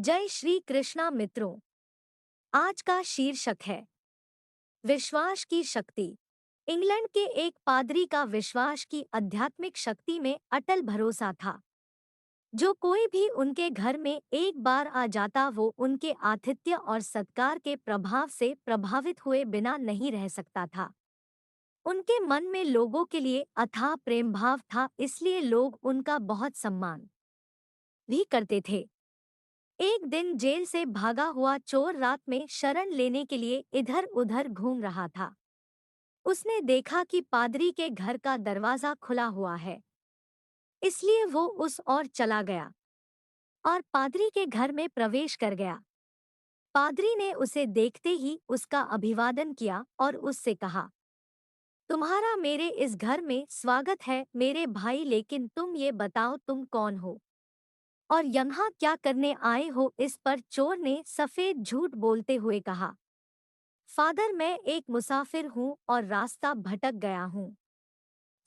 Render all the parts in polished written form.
जय श्री कृष्णा मित्रों। आज का शीर्षक है विश्वास की शक्ति। इंग्लैंड के एक पादरी का विश्वास की आध्यात्मिक शक्ति में अटल भरोसा था। जो कोई भी उनके घर में एक बार आ जाता वो उनके आतिथ्य और सत्कार के प्रभाव से प्रभावित हुए बिना नहीं रह सकता था। उनके मन में लोगों के लिए अथाह प्रेम भाव था, इसलिए लोग उनका बहुत सम्मान भी करते थे। एक दिन जेल से भागा हुआ चोर रात में शरण लेने के लिए इधर-उधर घूम रहा था। उसने देखा कि पादरी के घर का दरवाजा खुला हुआ है, इसलिए वो उस ओर चला गया और पादरी के घर में प्रवेश कर गया। पादरी ने उसे देखते ही उसका अभिवादन किया और उससे कहा, तुम्हारा मेरे इस घर में स्वागत है मेरे भाई, लेकिन तुम ये बताओ तुम कौन हो और यहाँ क्या करने आए हो? इस पर चोर ने सफेद झूठ बोलते हुए कहा, फादर, मैं एक मुसाफिर हूँ और रास्ता भटक गया हूँ।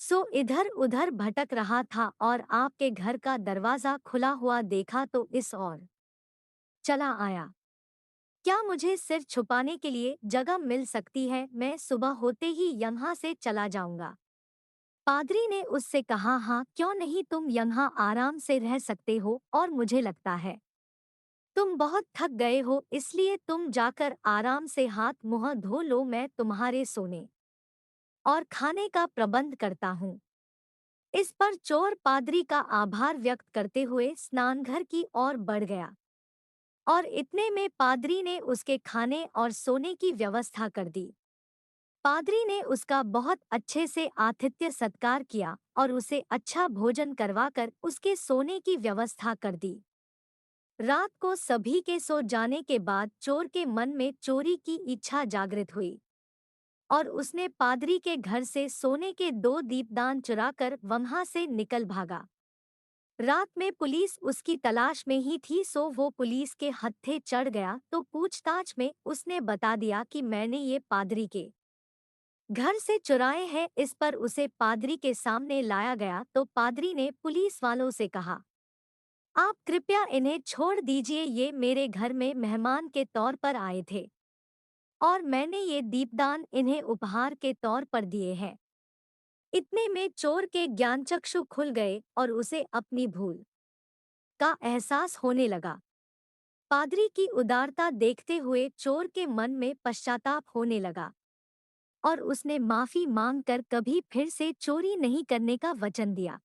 सो इधर उधर भटक रहा था और आपके घर का दरवाजा खुला हुआ देखा तो इस ओर चला आया। क्या मुझे सिर छुपाने के लिए जगह मिल सकती है? मैं सुबह होते ही यहाँ से चला जाऊंगा। पादरी ने उससे कहा, हाँ क्यों नहीं, तुम यहाँ आराम से रह सकते हो और मुझे लगता है तुम बहुत थक गए हो, इसलिए तुम जाकर आराम से हाथ मुंह धो लो। मैं तुम्हारे सोने और खाने का प्रबंध करता हूँ। इस पर चोर पादरी का आभार व्यक्त करते हुए स्नानघर की ओर बढ़ गया और इतने में पादरी ने उसके खाने और सोने की व्यवस्था कर दी। पादरी ने उसका बहुत अच्छे से आतिथ्य सत्कार किया और उसे अच्छा भोजन करवाकर उसके सोने की व्यवस्था कर दी। रात को सभी के सो जाने के बाद चोर के मन में चोरी की इच्छा जागृत हुई और उसने पादरी के घर से सोने के 2 दीपदान चुराकर वहां से निकल भागा। रात में पुलिस उसकी तलाश में ही थी, सो वो पुलिस के हत्थे चढ़ गया तो पूछताछ में उसने बता दिया कि मैंने ये पादरी के घर से चुराए हैं। इस पर उसे पादरी के सामने लाया गया तो पादरी ने पुलिस वालों से कहा, आप कृपया इन्हें छोड़ दीजिए, ये मेरे घर में मेहमान के तौर पर आए थे और मैंने ये दीपदान इन्हें उपहार के तौर पर दिए हैं। इतने में चोर के ज्ञानचक्षु खुल गए और उसे अपनी भूल का एहसास होने लगा। पादरी की उदारता देखते हुए चोर के मन में पश्चाताप होने लगा और उसने माफी मांगकर कभी फिर से चोरी नहीं करने का वचन दिया।